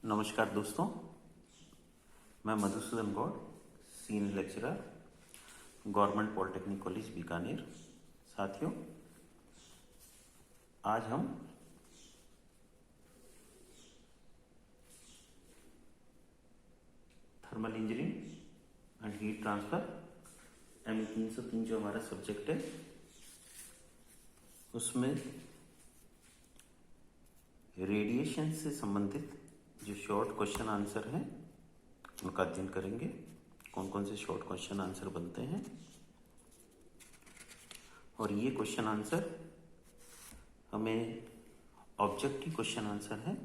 नमस्कार दोस्तों, मैं Madhusudan Gaur, senior lecturer, government polytechnic college Bikaner. साथियों, आज हम thermal engineering and heat transfer M 303 जो हमारा सब्जेक्ट है उसमें रेडिएशन से संबंधित जो शॉर्ट क्वेश्चन आंसर हैं उनका अध्ययन करेंगे। कौन कौन से शॉर्ट क्वेश्चन आंसर बनते हैं और ये क्वेश्चन आंसर हमें ऑब्जेक्टिव क्वेश्चन आंसर है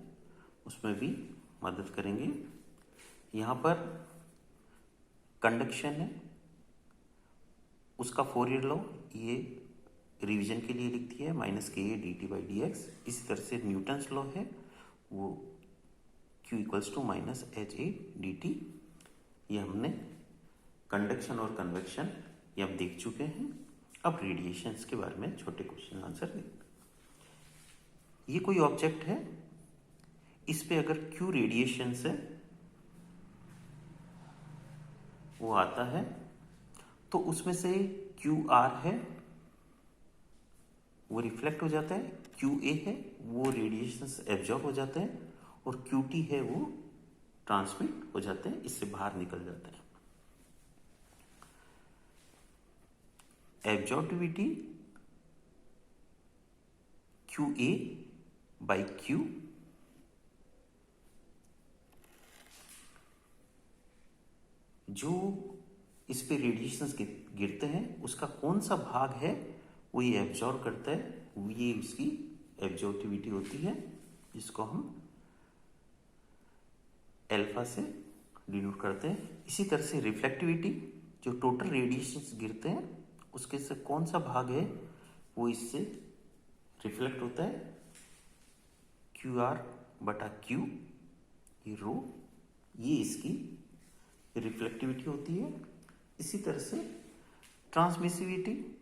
उसमें भी मदद करेंगे। यहाँ पर कंडक्शन है, उसका फोरियर लॉ ये रिवीजन के लिए लिखती है -ka/dt/dx। इसी तरह से न्यूटन्स लॉ है वो Q = -ha/dt। ये हमने कंडक्शन और कन्वेक्शन ये हम देख चुके हैं। अब रेडिएशंस के बारे में छोटे क्वेश्चन आंसर देखते हैं। ये कोई ऑब्जेक्ट है, इस पे अगर Q रेडिएशन से वो आता है तो उसमें से QR है वो रिफ्लेक्ट हो जाता है, QA है वो रेडिएशंस एब्जॉर्ब हो जाते हैं और QT है वो ट्रांसमिट हो जाते हैं, इससे बाहर निकल जाते हैं। एब्जॉर्बिविटी QA/Q जो इस पे रेडिएशंस गिरते हैं उसका कौन सा भाग है वो ये एब्जॉर्ब करता है, ये इसकी एब्जॉर्बिविटी होती है जिसको हम अल्फा से डिनोट करते हैं। इसी तरह से रिफ्लेक्टिविटी जो टोटल रेडिएशंस गिरते हैं उसके से कौन सा भाग है वो इससे रिफ्लेक्ट होता है, QR/Q ये रो, ये इसकी रिफ्लेक्टिविटी होती है। इसी तरह से ट्रांसमिसिविटी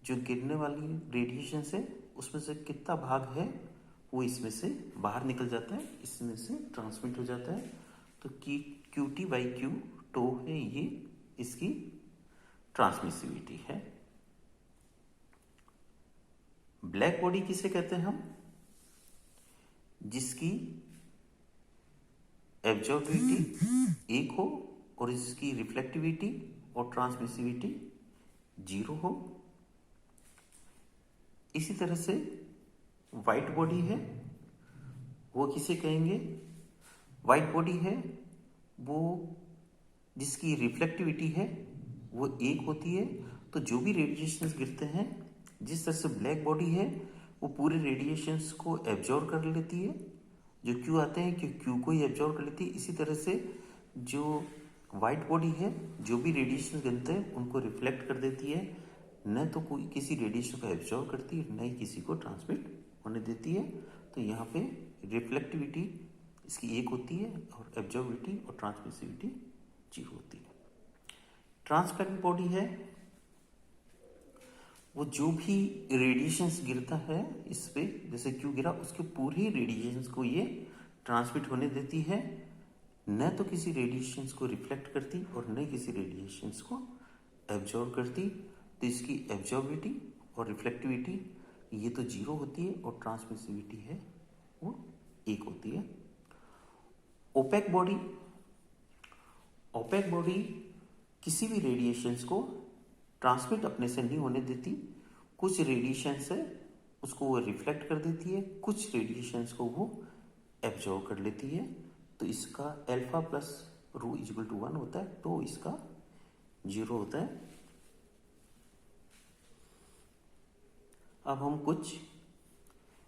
जो गिरने वाली रेडिएशन से उसमें से कितना भाग है वो इसमें से बाहर निकल जाता है, इसमें से ट्रांसमिट हो जाता है। तो QT/Q टो है, ये इसकी ट्रांसमिसिविटी है। ब्लैक बॉडी किसे कहते हैं हम? जिसकी एब्जॉर्बिविटी 1 हो और इसकी रिफ्लेक्टिविटी और ट्रांसमिसिविटी 0 हो। इसी तरह से व्हाइट बॉडी है वो किसे कहेंगे? व्हाइट बॉडी है वो जिसकी रिफ्लेक्टिविटी है वो 1 होती है। तो जो भी रेडिएशंस गिरते हैं, जिस तरह से ब्लैक बॉडी है वो पूरे रेडिएशंस को एब्जॉर्ब कर लेती है, जो Q आते हैं कि Q को ही एब्जॉर्ब कर लेती है। इसी तरह से जो व्हाइट बॉडी है जो भी रेडिएशन गिरते हैं उनको रिफ्लेक्ट कर देती है, न तो कोई किसी रेडिएशन को एब्जॉर्ब करती है न ही किसी को ट्रांसमिट होने देती है। तो यहाँ पे रिफ्लेक्टिविटी इसकी 1 होती है और एब्जॉर्बिविटी और ट्रांसमिसिविटी 0 होती है। ट्रांसपेरेंट बॉडी है वो जो भी रेडिएशंस गिरता है इस पे, जैसे Q गिरा उसके पूरे रेडिएशंस को ये ट्रांसमिट होने देती है, न तो किसी रेडिएशंस को रिफ्लेक्ट करती और न किसी रेडिएशंस को एब्जॉर्ब करती। तो इसकी एब्जॉर्बिविटी और रिफ्लेक्टिविटी ये तो 0 होती है और ट्रांसमिसिविटी है वो 1 होती है। ओपेक बॉडी किसी भी रेडिएशंस को ट्रांसमिट अपने से नहीं होने देती। कुछ रेडिएशंस है उसको वो रिफ्लेक्ट कर देती है, कुछ रेडिएशंस को वो एब्जॉर्ब कर लेती है। तो इसका अल्फा प्लस रो = 1 होता है, तो इसका 0 होता है। अब हम कुछ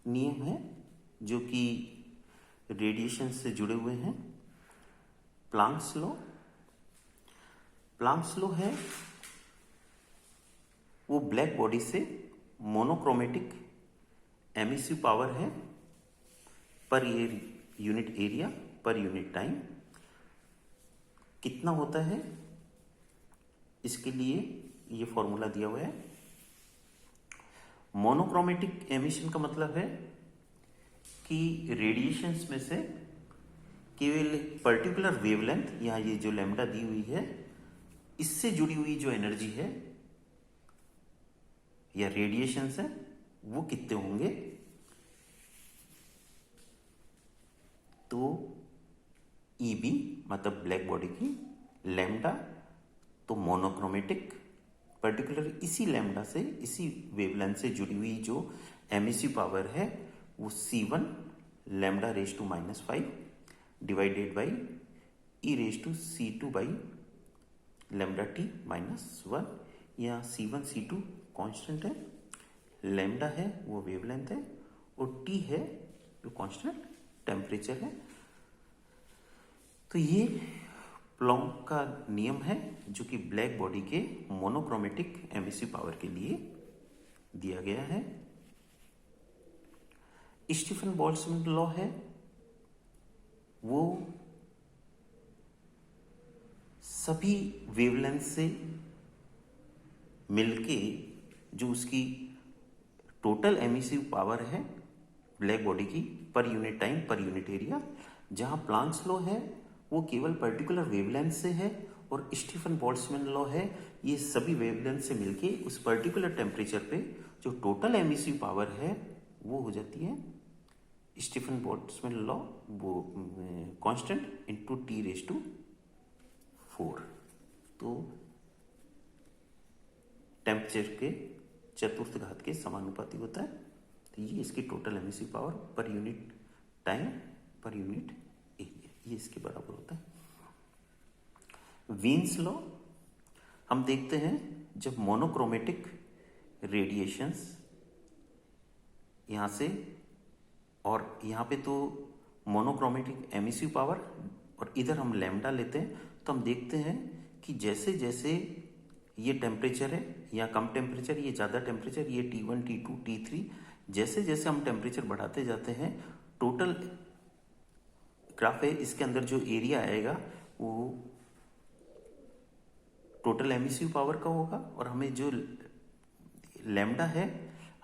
नियम हैं जो कि रेडिएशन से जुड़े हुए हैं। प्लांक्स लॉ है वो ब्लैक बॉडी से मोनोक्रोमेटिक एमिसिव पावर है per unit area per unit time कितना होता है, इसके लिए ये फॉर्मूला दिया हुआ है। मोनोक्रोमेटिक एमिशन का मतलब है कि रेडिएशंस में से केवल पर्टिकुलर वेवलेंथ, यहाँ ये जो लैम्डा दी हुई है, इससे जुड़ी हुई जो एनर्जी है या रेडिएशंस है वो कितने होंगे, तो ईबी मतलब ब्लैक बॉडी की लैम्डा, तो मोनोक्रोमेटिक पर्टिकुलर इसी लैम्डा से, इसी वेवलेंथ से जुड़ी हुई जो एमिसिव पावर है वो C1 lambda raise to -5 divided by e raise to C2 by lambda T -1। यहाँ C1 C2 कांस्टेंट है, लैम्डा है वो वेवलेंथ है, और T है जो कांस्टेंट टेम्परेचर है। तो ये प्लॉन्क का नियम है जो कि ब्लैक बॉडी के मोनोक्रोमेटिक एमिसिव पावर के लिए दिया गया है। स्टीफन बोल्ट्जमैन लॉ है वो सभी वेवलेंथ से मिलके जो उसकी टोटल एमिसिव पावर है ब्लैक बॉडी की per unit time per unit area, जहां प्लांक्स लॉ है वो केवल पर्टिकुलर वेवलेंथ से है, और स्टीफन बोल्ट्जमैन लॉ है ये सभी वेवलेंथ से मिलके उस पर्टिकुलर टेम्परेचर पे जो टोटल एमिसिव पावर है वो हो जाती है स्टीफन बोल्ट्जमैन लॉ वो constant into T raise to 4। तो टेम्परेचर के चतुर्थ घात के समानुपाती होता है। तो ये इसकी total emissive power per unit time per unit area, ये इसके बराबर होता है। वीन्स लॉ हम देखते हैं जब मोनोक्रोमेटिक रेडिएशंस यहां से, और यहां पे तो मोनोक्रोमेटिक एमिसिव पावर और इधर हम लैम्डा लेते हैं, तो हम देखते हैं कि जैसे जैसे ये टेम्परेचर है या कम टेम्परेचर, ये ज़्यादा टेम्परेचर, ये T1 T2 T3, जैसे जैसे हम टेम्परेचर बढ़ाते जाते हैं टोटल ग्राफ है इसके अंदर जो एरिया आएगा वो टोटल एमिसिव पावर का होगा। और हमें जो लैम्डा है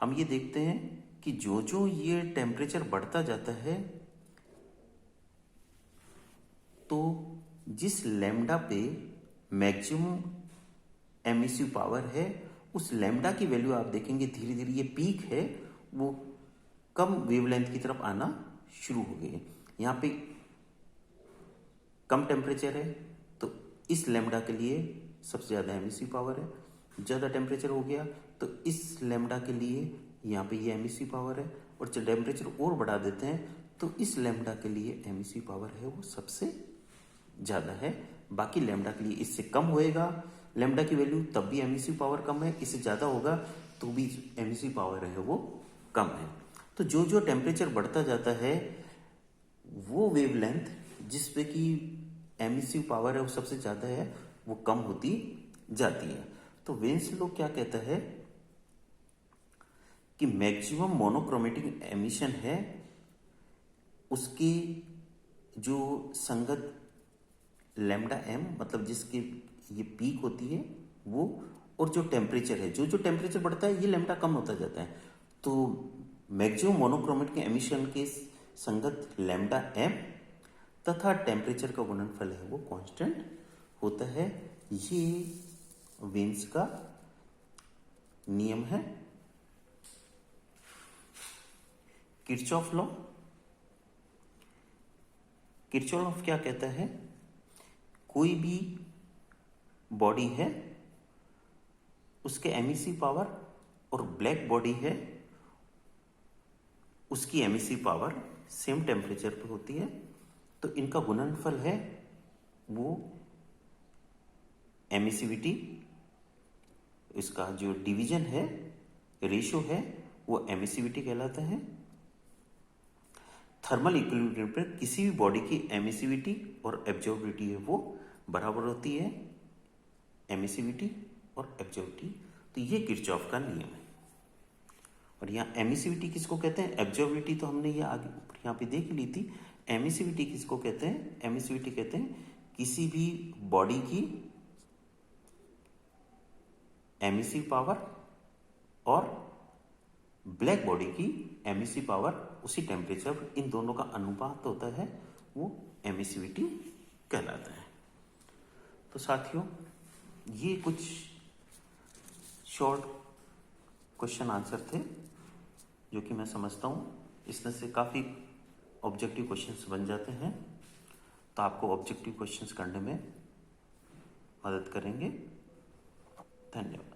हम ये देखते हैं कि जो जो ये टेम्परेचर बढ़ता जाता है तो जिस लैम्डा पे मैक्सिमम एमिसिव पावर है उस लैम्डा की वैल्यू आप देखेंगे धीरे धीरे ये पीक है वो कम वेवलेंथ की तरफ आना शुरू हो गई है। यहाँ पे कम टेम्परेचर है तो इस लैम्डा के लिए सबसे ज़्यादा एमिसिव पावर है, ज़्यादा टेम्परेचर हो गया तो इस लैम्डा के लिए यहाँ पे ये एमिसिव पावर है, और जब टेम्परेचर और बढ़ा देते हैं तो इस लैम्डा के लिए एमिसिव पावर है वो सबसे ज़्यादा है। बाकी लैम्डा के लिए इससे कम होएगा लैम्डा की वैल्यू तब भी एमिसिव पावर कम है, इससे ज़्यादा होगा तो भी एमिसिव पावर है वो कम है। तो जो जो टेम्परेचर बढ़ता जाता है वो वेवलेंथ जिस पे कि एमिसिव पावर है वो सबसे ज़्यादा है वो कम होती जाती है। तो वेन्स लॉ क्या कहता है कि मैक्सिमम मोनोक्रोमेटिक एमिशन है उसकी जो संगत लैम्डा एम मतलब जिसकी ये पीक होती है वो, और जो टेम्परेचर है जो जो टेम्परेचर बढ़ता है ये लैम्डा कम होता जाता है। तो मैक्सिमम मोनोक्रोमेटिक एमिशन के संगत लैम्डा एम तथा टेम्परेचर का गुणनफल है वो कांस्टेंट होता है। ये वेन्स का नियम है। किरचॉफ लॉ, किरचॉफ क्या कहता है, कोई भी बॉडी है उसके एमिसिव पावर और ब्लैक बॉडी है उसकी एमिसिव पावर सेम टेम्परेचर पे होती है, तो इनका गुणनफल है वो एमिसिविटी, इसका जो डिवीजन है रेशियो है वो एमिसिविटी कहलाता है। थर्मल इक्विलिब्रियम पर किसी भी बॉडी की एमिसिविटी और एब्जॉर्बिविटी है वो बराबर होती है, एमिसिविटी और एब्जॉर्बिविटी। तो ये किरचॉफ का नियम है। और यहाँ एमिसिविटी किसको कहते हैं, एब्जॉर्बिविटी तो हमने ये आगे यहाँ पे देख ली थी। एमिसिविटी किसको कहते हैं, एमिसिविटी कहते हैं किसी भी बॉडी की एमिसिव पावर और ब्लैक बॉडी की एमिसिव पावर उसी टेम्परेचर, इन दोनों का अनुपात होता है वो एमिसिविटी कहलाता है। तो साथियों, ये कुछ शॉर्ट क्वेश्चन आंसर थे जो कि मैं समझता हूँ इसमें से काफ़ी ऑब्जेक्टिव क्वेश्चंस बन जाते हैं, तो आपको ऑब्जेक्टिव क्वेश्चंस करने में मदद करेंगे। धन्यवाद।